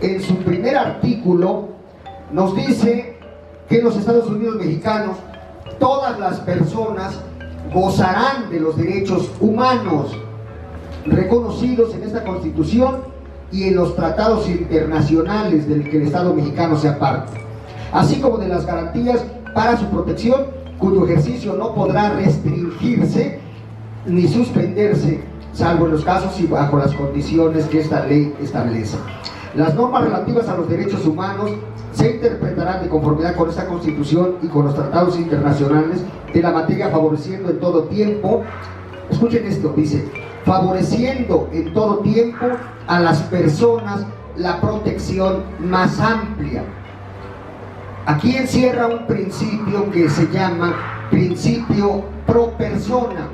en su primer artículo, nos dice que en los Estados Unidos mexicanos todas las personas gozarán de los derechos humanos reconocidos en esta Constitución y en los tratados internacionales del que el Estado mexicano sea parte, así como de las garantías para su protección, cuyo ejercicio no podrá restringirse ni suspenderse, salvo en los casos y bajo las condiciones que esta ley establece. Las normas relativas a los derechos humanos se interpretarán de conformidad con esta Constitución y con los tratados internacionales de la materia, favoreciendo en todo tiempo, escuchen esto, dice, favoreciendo en todo tiempo a las personas la protección más amplia. Aquí encierra un principio que se llama principio pro persona,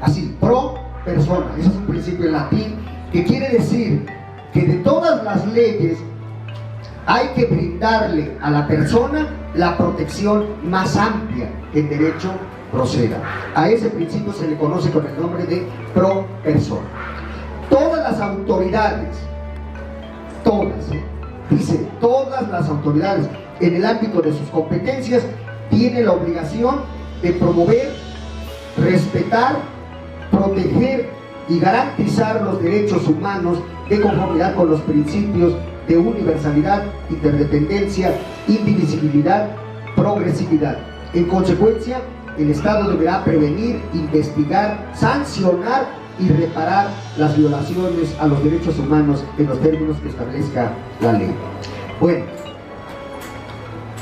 así, pro persona, ese es un principio en latín que quiere decir que de todas las leyes hay que brindarle a la persona la protección más amplia que el derecho proceda. A ese principio se le conoce con el nombre de pro persona. Todas las autoridades, dice, todas las autoridades en el ámbito de sus competencias tienen la obligación de promover, respetar, proteger y garantizar los derechos humanos de conformidad con los principios de universalidad, interdependencia, indivisibilidad, progresividad. En consecuencia, el Estado deberá prevenir, investigar, sancionar y reparar las violaciones a los derechos humanos en los términos que establezca la ley. Bueno,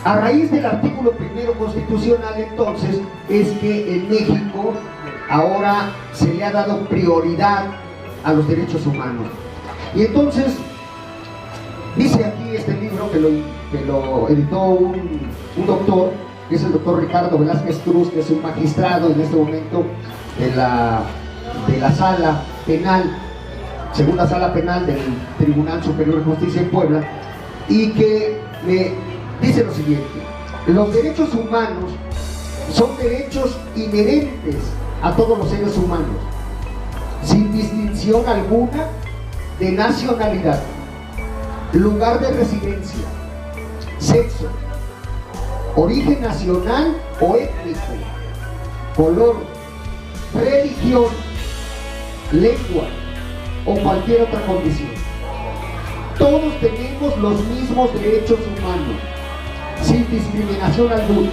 a raíz del artículo primero constitucional, entonces, es que en México ahora se le ha dado prioridad a los derechos humanos. Y entonces, dice aquí este libro que lo editó un doctor, que es el doctor Ricardo Velázquez Cruz, que es un magistrado en este momento de la sala penal, segunda sala penal del Tribunal Superior de Justicia en Puebla, y que me dice lo siguiente: los derechos humanos son derechos inherentes a todos los seres humanos, sin distinción alguna de nacionalidad, lugar de residencia, sexo, origen nacional o étnico, color, religión, lengua o cualquier otra condición. Todos tenemos los mismos derechos humanos, sin discriminación alguna.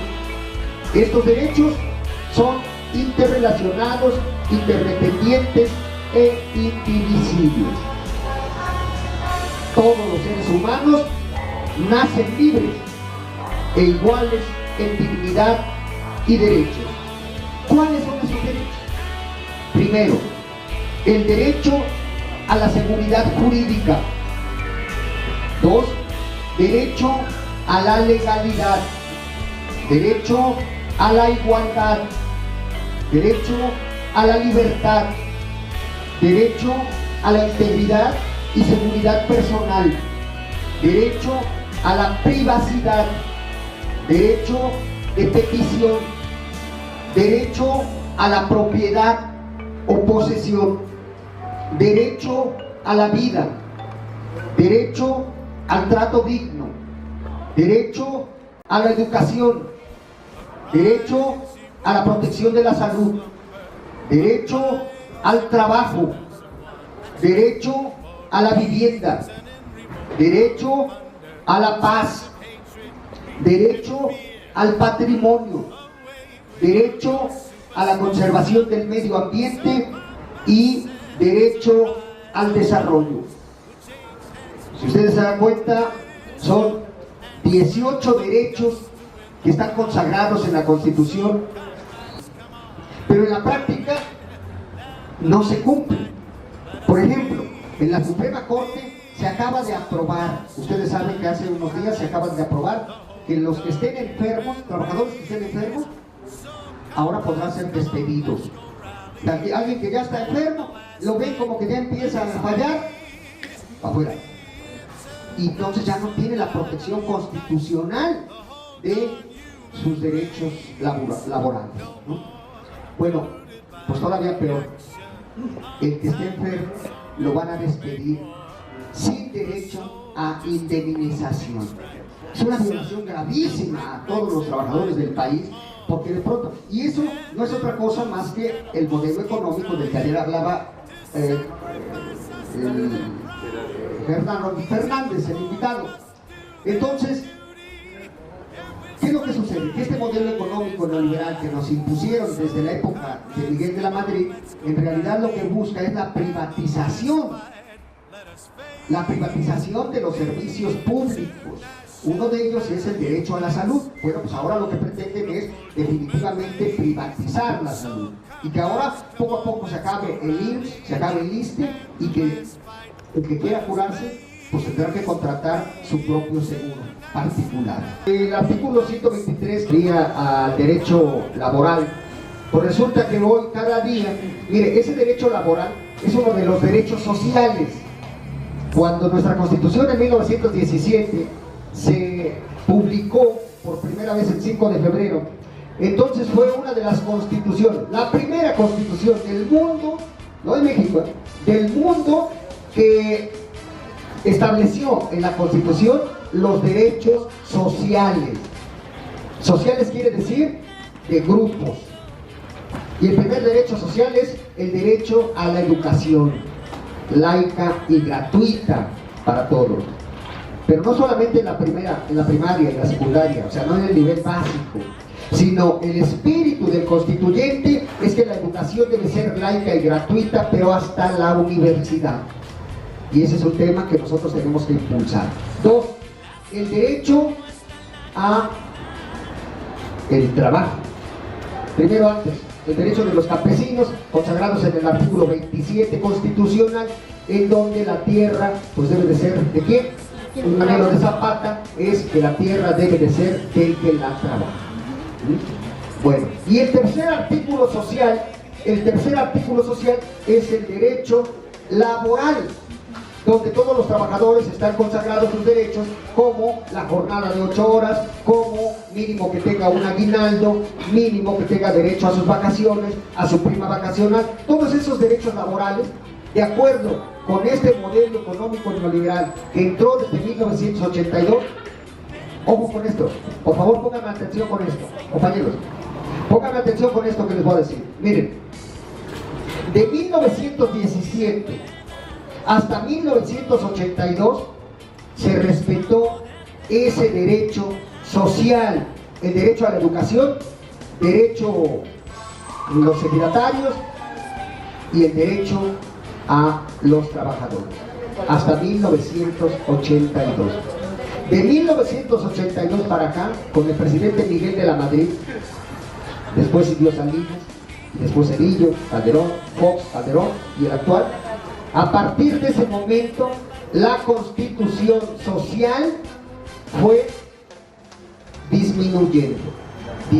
Estos derechos son interrelacionados, interdependientes e indivisibles. Todos los seres humanos nacen libres e iguales en dignidad y derechos. ¿Cuáles son esos derechos? Primero, el derecho a la seguridad jurídica. 2, derecho a la legalidad. Derecho a la igualdad. Derecho a la libertad. Derecho a la integridad y seguridad personal. Derecho a la privacidad. Derecho de petición. Derecho a la propiedad o posesión. Derecho a la vida. Derecho al trato digno. Derecho a la educación. Derecho a la protección de la salud. Derecho al trabajo. Derecho a la vivienda. Derecho a la paz. Derecho al patrimonio. Derecho a la conservación del medio ambiente y derecho al desarrollo. Si ustedes se dan cuenta, son 18 derechos que están consagrados en la Constitución, pero en la práctica no se cumplen. Por ejemplo, en la Suprema Corte se acaba de aprobar, ustedes saben que hace unos días se acaban de aprobar que los que estén enfermos, trabajadores que estén enfermos, ahora podrán ser despedidos. Alguien que ya está enfermo, lo ven como que ya empieza a fallar, afuera. Y entonces ya no tiene la protección constitucional de sus derechos laborales, ¿no? Bueno, pues todavía peor. El que esté enfermo lo van a despedir sin derecho a indemnización. Es una violación gravísima a todos los trabajadores del país, porque de pronto, y eso no es otra cosa más que el modelo económico del que ayer hablaba Fernando Fernández, el invitado. Entonces, ¿qué es lo que sucede? Que este modelo económico neoliberal que nos impusieron desde la época de Miguel de la Madrid, en realidad lo que busca es la privatización de los servicios públicos. Uno de ellos es el derecho a la salud. Bueno, pues ahora lo que pretenden es definitivamente privatizar la salud. Y que ahora poco a poco se acabe el IMSS, se acabe el ISSSTE, y que el que quiera curarse, pues tendrá que contratar su propio seguro particular. El artículo 123 sería al derecho laboral. Pues resulta que hoy, cada día, mire, ese derecho laboral es uno de los derechos sociales. Cuando nuestra Constitución en 1917 se publicó por primera vez el 5 de febrero, entonces fue una de las constituciones, la primera constitución del mundo, no de México, del mundo, que estableció en la Constitución los derechos sociales. Sociales quiere decir de grupos. Y el primer derecho social es el derecho a la educación laica y gratuita para todos. Pero no solamente en la primaria y en la secundaria, o sea, no en el nivel básico, sino el espíritu del constituyente es que la educación debe ser laica y gratuita, pero hasta la universidad. Y ese es un tema que nosotros tenemos que impulsar. 2. El derecho a el trabajo. Primero, antes, el derecho de los campesinos, consagrados en el artículo 27 constitucional, en donde la tierra pues debe de ser ¿de quién? Un anhelo de Zapata es que la tierra debe de ser del que la trabaja. Bueno, y el tercer artículo social es el derecho laboral, donde todos los trabajadores están consagrados sus derechos, como la jornada de 8 horas, como mínimo que tenga un aguinaldo, mínimo que tenga derecho a sus vacaciones, a su prima vacacional, todos esos derechos laborales, de acuerdo con este modelo económico neoliberal que entró desde 1982. Ojo con esto, por favor pónganme atención con esto, compañeros, pónganme atención con esto que les voy a decir. Miren, de 1917 hasta 1982 se respetó ese derecho social, el derecho a la educación, derecho a los secretarios y el derecho a los trabajadores, hasta 1982. De 1982 para acá, con el presidente Miguel de la Madrid, después siguió Salinas, después Cedillo, Calderón, Fox, Calderón y el actual. A partir de ese momento, la constitución social fue disminuyendo en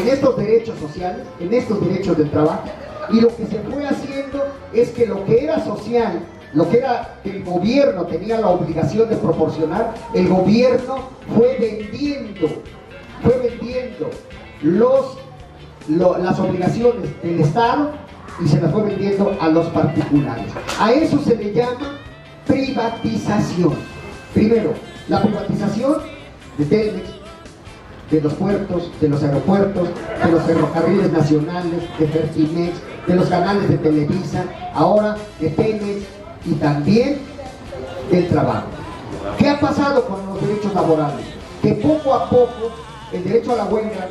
estos derechos sociales, en estos derechos del trabajo. Y lo que se fue haciendo es que lo que era social, lo que era que el gobierno tenía la obligación de proporcionar, el gobierno fue vendiendo las obligaciones del Estado y se las fue vendiendo a los particulares. A eso se le llama privatización. Primero, la privatización de Telmex, de los puertos, de los aeropuertos, de los ferrocarriles nacionales, de Fertimex, de los canales de Televisa, ahora de Pemex y también del trabajo. ¿Qué ha pasado con los derechos laborales? Que poco a poco el derecho a la huelga,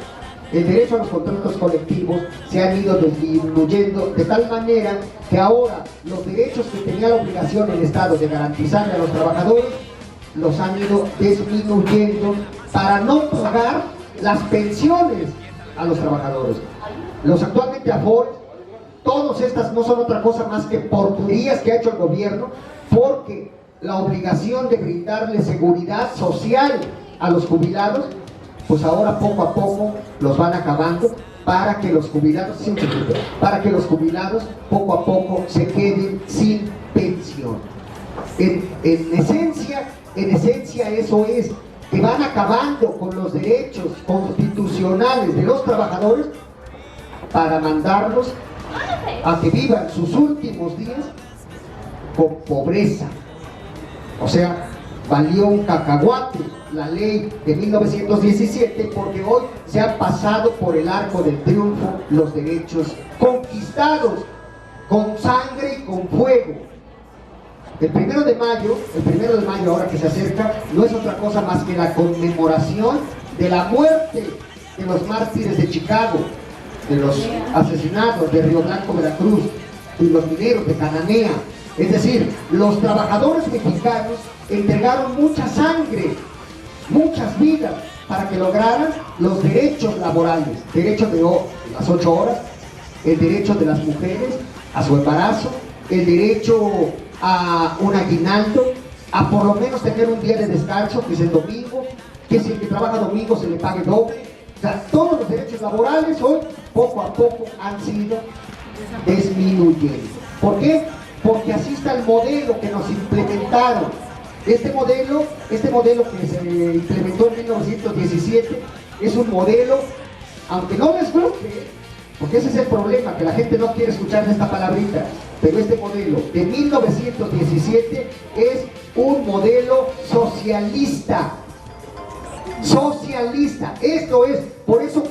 el derecho a los contratos colectivos se han ido disminuyendo de tal manera que ahora los derechos que tenía la obligación el Estado de garantizarle a los trabajadores los han ido disminuyendo para no pagar las pensiones a los trabajadores. Los actualmente afores, todas estas no son otra cosa más que porquerías que ha hecho el gobierno, porque la obligación de brindarle seguridad social a los jubilados, pues ahora poco a poco los van acabando para que los jubilados, poco a poco se queden sin pensión. En esencia eso es, que van acabando con los derechos constitucionales de los trabajadores para mandarlos a que vivan sus últimos días con pobreza, O sea, valió un cacahuate la ley de 1917, porque hoy se han pasado por el arco del triunfo los derechos conquistados con sangre y con fuego. El 1 de mayo, ahora que se acerca, no es otra cosa más que la conmemoración de la muerte de los mártires de Chicago, de los asesinados de Río Blanco, Veracruz, y los mineros de Cananea. Es decir, los trabajadores mexicanos entregaron mucha sangre, muchas vidas, para que lograran los derechos laborales, derechos de las 8 horas, el derecho de las mujeres a su embarazo, el derecho a un aguinaldo, a por lo menos tener un día de descanso, que es el domingo, que si el que trabaja domingo se le pague doble. O sea, todos los derechos laborales hoy, poco a poco, han sido disminuyendo. ¿Por qué? Porque así está el modelo que nos implementaron. Este modelo que se implementó en 1917 es un modelo, aunque no les guste, porque ese es el problema, que la gente no quiere escuchar esta palabrita, pero este modelo de 1917 es un modelo socialista. Socialista. Esto es, por eso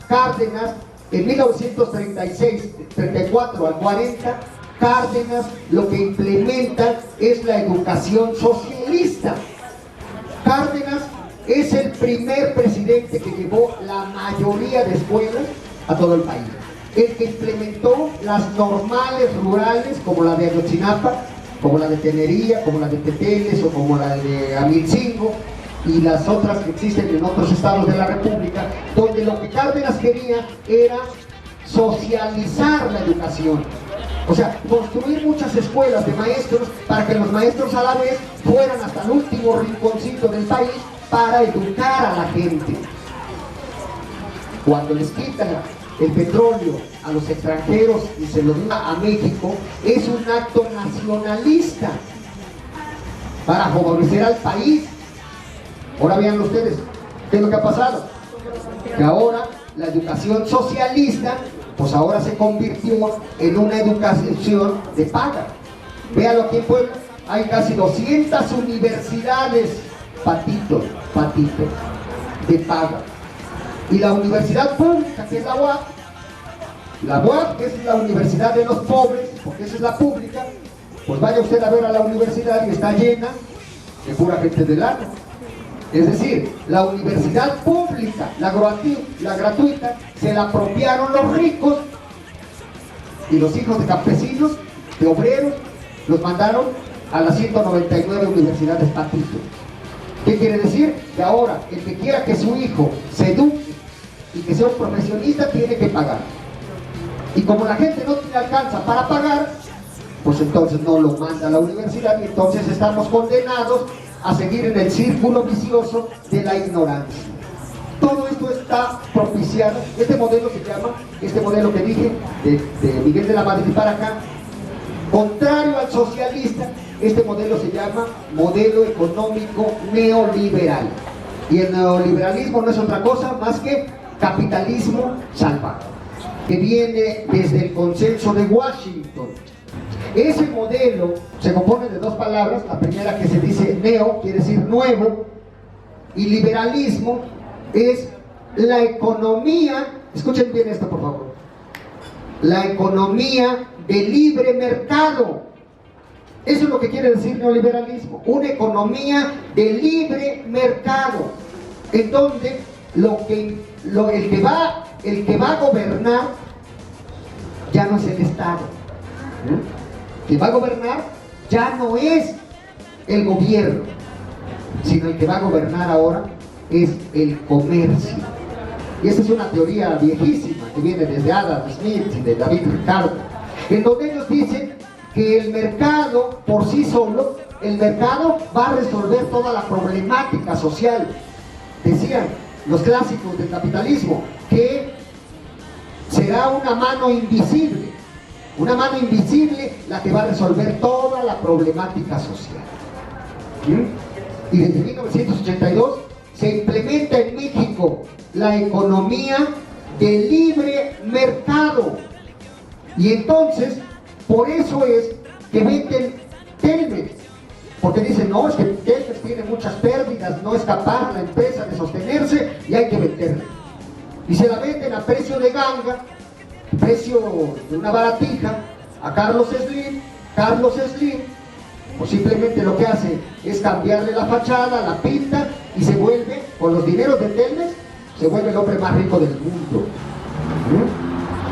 Cárdenas en 1936, 34 al 40, Cárdenas lo que implementa es la educación socialista. Cárdenas es el primer presidente que llevó la mayoría de escuelas a todo el país. El que implementó las normales rurales, como la de Ayotzinapa, como la de Tenería, como la de Teteles o como la de Amilcingo, y las otras que existen en otros estados de la República, donde lo que Cárdenas quería era socializar la educación. O sea, construir muchas escuelas de maestros para que los maestros a la vez fueran hasta el último rinconcito del país para educar a la gente. Cuando les quitan el petróleo a los extranjeros y se lo da a México, es un acto nacionalista para favorecer al país. Ahora vean ustedes, ¿qué es lo que ha pasado? Que ahora la educación socialista, pues ahora se convirtió en una educación de paga. Véanlo aquí en Puebla, hay casi 200 universidades, patito, de paga. Y la universidad pública, que es la UAP, que es la universidad de los pobres, porque esa es la pública, pues vaya usted a ver a la universidad y está llena de pura gente de lana. Es decir, la universidad pública, la gratuita, se la apropiaron los ricos, y los hijos de campesinos, de obreros, los mandaron a las 199 universidades patito. ¿Qué quiere decir? Que ahora el que quiera que su hijo se eduque y que sea un profesionista tiene que pagar. Y como la gente no le alcanza para pagar, pues entonces no lo manda a la universidad, y entonces estamos condenados a seguir en el círculo vicioso de la ignorancia. Todo esto está propiciado. Este modelo se llama, este modelo que dije, de Miguel de la Madrid y para acá, contrario al socialista, este modelo se llama modelo económico neoliberal. Y el neoliberalismo no es otra cosa más que capitalismo salvaje, que viene desde el consenso de Washington. Ese modelo se compone de dos palabras. La primera, que se dice neo, quiere decir nuevo, y liberalismo es la economía, escuchen bien esto por favor, la economía de libre mercado. Eso es lo que quiere decir neoliberalismo, una economía de libre mercado, en donde el que va a gobernar ya no es el Estado. El que va a gobernar ya no es el gobierno, sino el que va a gobernar ahora es el comercio. Y esa es una teoría viejísima que viene desde Adam Smith y de David Ricardo, en donde ellos dicen que el mercado por sí solo, el mercado va a resolver toda la problemática social. Decían los clásicos del capitalismo que será una mano invisible la que va a resolver toda la problemática social. ¿Sí? Y desde 1982 se implementa en México la economía de libre mercado. Y entonces, por eso es que venden Telmex, porque dicen, no, es que Telmex tiene muchas pérdidas, no es capaz la empresa de sostenerse y hay que venderla. Y se la venden a precio de ganga, precio de una baratija, a Carlos Slim, o simplemente lo que hace es cambiarle la fachada, la pinta y se vuelve, con los dineros de Telmex, se vuelve el hombre más rico del mundo.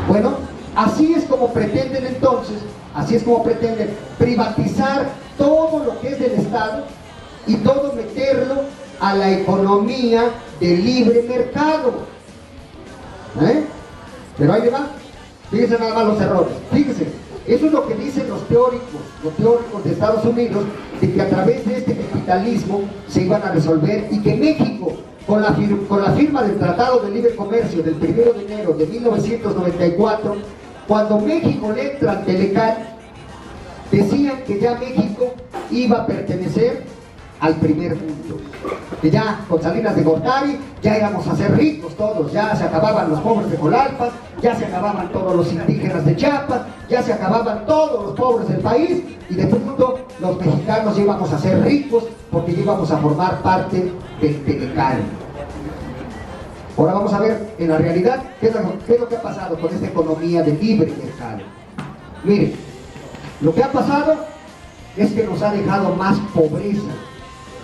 Bueno, así es como pretenden entonces, así es como pretenden privatizar todo lo que es del Estado y todo meterlo a la economía del libre mercado. Pero ahí le va, fíjense nada más los errores, fíjense, eso es lo que dicen los teóricos de Estados Unidos, de que a través de este capitalismo se iban a resolver y que México, con la firma del Tratado de Libre Comercio del 1 de enero de 1994, cuando México le entra al Telecan, decían que ya México iba a pertenecer al primer mundo, que ya con Salinas de Gortari ya íbamos a ser ricos todos, ya se acababan los pobres de Colalpa, ya se acababan todos los indígenas de Chiapas, ya se acababan todos los pobres del país y de pronto los mexicanos ya íbamos a ser ricos porque ya íbamos a formar parte del Telecan. Ahora vamos a ver en la realidad qué es lo que ha pasado con esta economía de libre mercado. Miren, lo que ha pasado es que nos ha dejado más pobreza,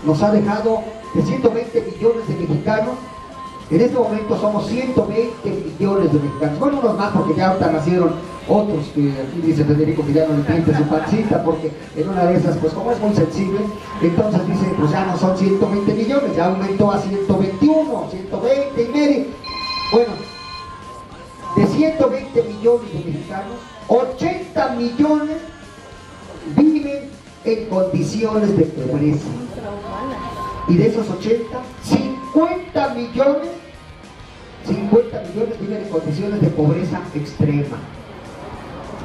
nos ha dejado de 120 millones de mexicanos, en este momento somos 120 millones de mexicanos, bueno, unos más porque ya ahorita nacieron otros, que aquí dice Federico que ya no le pinta su pancita, porque en una de esas, pues como es muy sensible, entonces dice, pues ya no son 120 millones, ya aumentó a 121, 120 y medio. Bueno, de 120 millones de mexicanos, 80 millones viven en condiciones de pobreza. Y de esos 80, 50 millones viven en condiciones de pobreza extrema.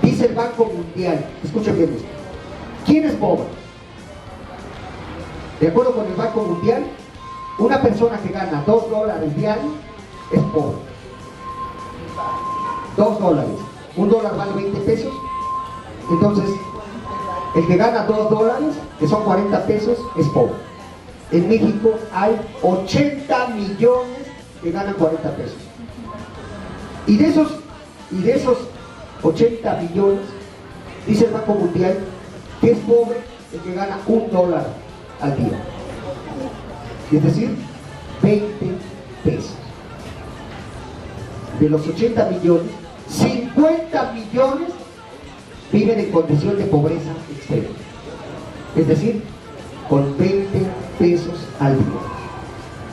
Dice el Banco Mundial, escuchen bien esto, ¿quién es pobre? De acuerdo con el Banco Mundial, una persona que gana $2 diarios es pobre. $2, $1 vale 20 pesos, entonces el que gana $2, que son 40 pesos, es pobre. En México hay 80 millones que ganan 40 pesos. Y de esos 80 millones, dice el Banco Mundial, que es pobre el que gana $1 al día. Es decir, 20 pesos. De los 80 millones, 50 millones viven en condición de pobreza extrema. Es decir, con 20 pesos al día.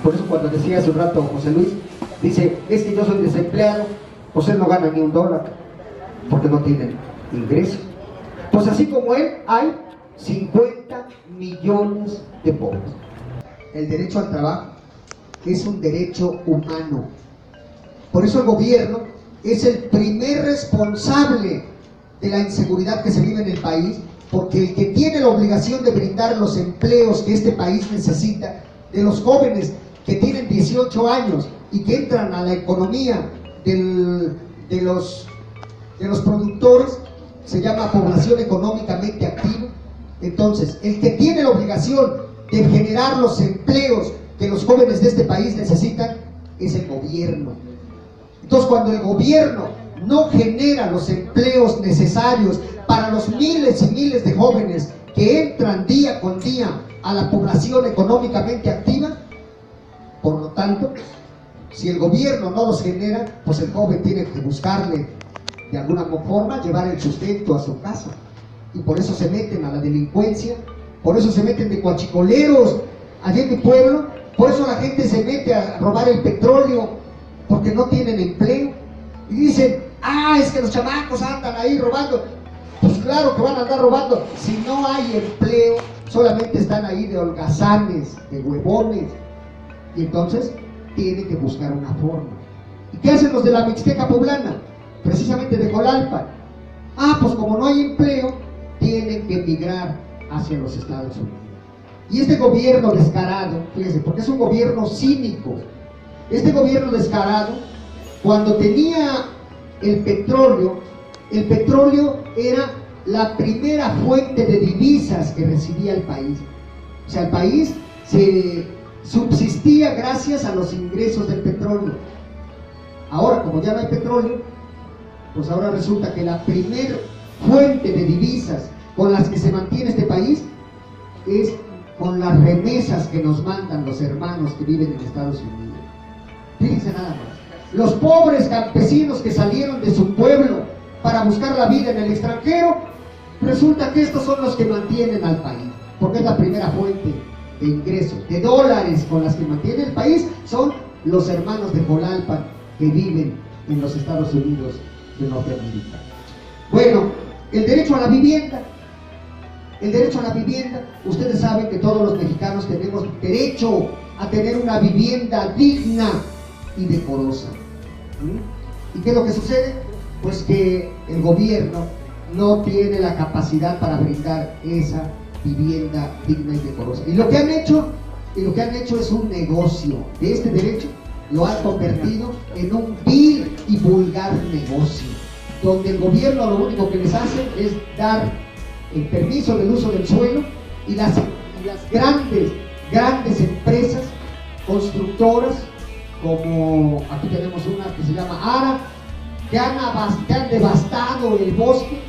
Por eso cuando decía hace un rato José Luis, dice, es que yo soy desempleado, pues él no gana ni $1, porque no tienen ingreso. Pues así como él, hay 50 millones de pobres. El derecho al trabajo es un derecho humano. Por eso el gobierno es el primer responsable de la inseguridad que se vive en el país, porque el que tiene la obligación de brindar los empleos que este país necesita, de los jóvenes que tienen 18 años y que entran a la economía de los productores, se llama población económicamente activa. Entonces, el que tiene la obligación de generar los empleos que los jóvenes de este país necesitan es el gobierno. Entonces, cuando el gobierno no genera los empleos necesarios para los miles y miles de jóvenes que entran día con día a la población económicamente activa, por lo tanto, si el gobierno no los genera, pues el joven tiene que buscarle de alguna forma llevar el sustento a su casa, y por eso se meten a la delincuencia, por eso se meten de guachicoleros allá en mi pueblo, por eso la gente se mete a robar el petróleo, porque no tienen empleo, y dicen, es que los chamacos andan ahí robando. Pues claro que van a andar robando, si no hay empleo, solamente están ahí de holgazanes, de huevones, y entonces tienen que buscar una forma. ¿Y qué hacen los de la Mixteca poblana? Precisamente de Colalpa. Pues como no hay empleo, tienen que emigrar hacia los Estados Unidos. Y este gobierno descarado, fíjense, porque es un gobierno cínico, este gobierno descarado, cuando tenía el petróleo era la primera fuente de divisas que recibía el país. O sea, el país se subsistía gracias a los ingresos del petróleo. Ahora, como ya no hay petróleo, pues ahora resulta que la primer fuente de divisas con las que se mantiene este país es con las remesas que nos mandan los hermanos que viven en Estados Unidos. Fíjense nada más. Los pobres campesinos que salieron de su pueblo para buscar la vida en el extranjero, resulta que estos son los que mantienen al país, porque es la primera fuente de ingresos, de dólares con las que mantiene el país, son los hermanos de Jolalpan que viven en los Estados Unidos de Norteamérica. Bueno, el derecho a la vivienda. El derecho a la vivienda, ustedes saben que todos los mexicanos tenemos derecho a tener una vivienda digna y decorosa. ¿Y qué es lo que sucede? Pues que el gobierno no tiene la capacidad para brindar esa vivienda digna y decorosa. Y lo que han hecho es un negocio de este derecho, lo han convertido en un vil y vulgar negocio, donde el gobierno lo único que les hace es dar el permiso del uso del suelo y las grandes empresas constructoras, como aquí tenemos una que se llama ARA, que han devastado el bosque,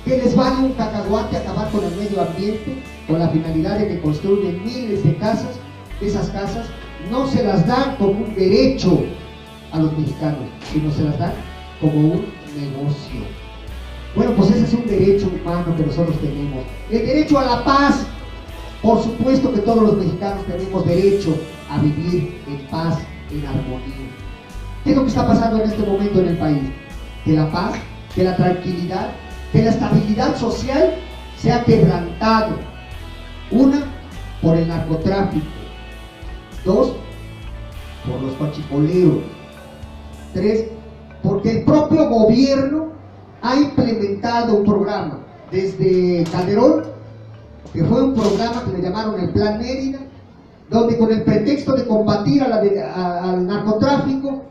que les vale un cacahuate acabar con el medio ambiente, con la finalidad de que construyen miles de casas. Esas casas no se las dan como un derecho a los mexicanos, sino se las dan como un negocio. Bueno, pues ese es un derecho humano que nosotros tenemos. El derecho a la paz. Por supuesto que todos los mexicanos tenemos derecho a vivir en paz, en armonía. ¿Qué es lo que está pasando en este momento en el país? Que la paz, que la tranquilidad, que la estabilidad social se ha quebrantado. Una, por el narcotráfico. Dos, por los pachicoleros. Tres, porque el propio gobierno ha implementado un programa desde Calderón, que fue un programa que le llamaron el Plan Mérida, donde con el pretexto de combatir al narcotráfico,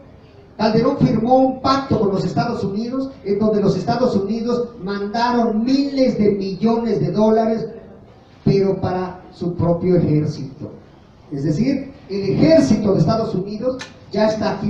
Calderón firmó un pacto con los Estados Unidos, en donde los Estados Unidos mandaron miles de millones de dólares, pero para su propio ejército. Es decir, el ejército de Estados Unidos ya está aquí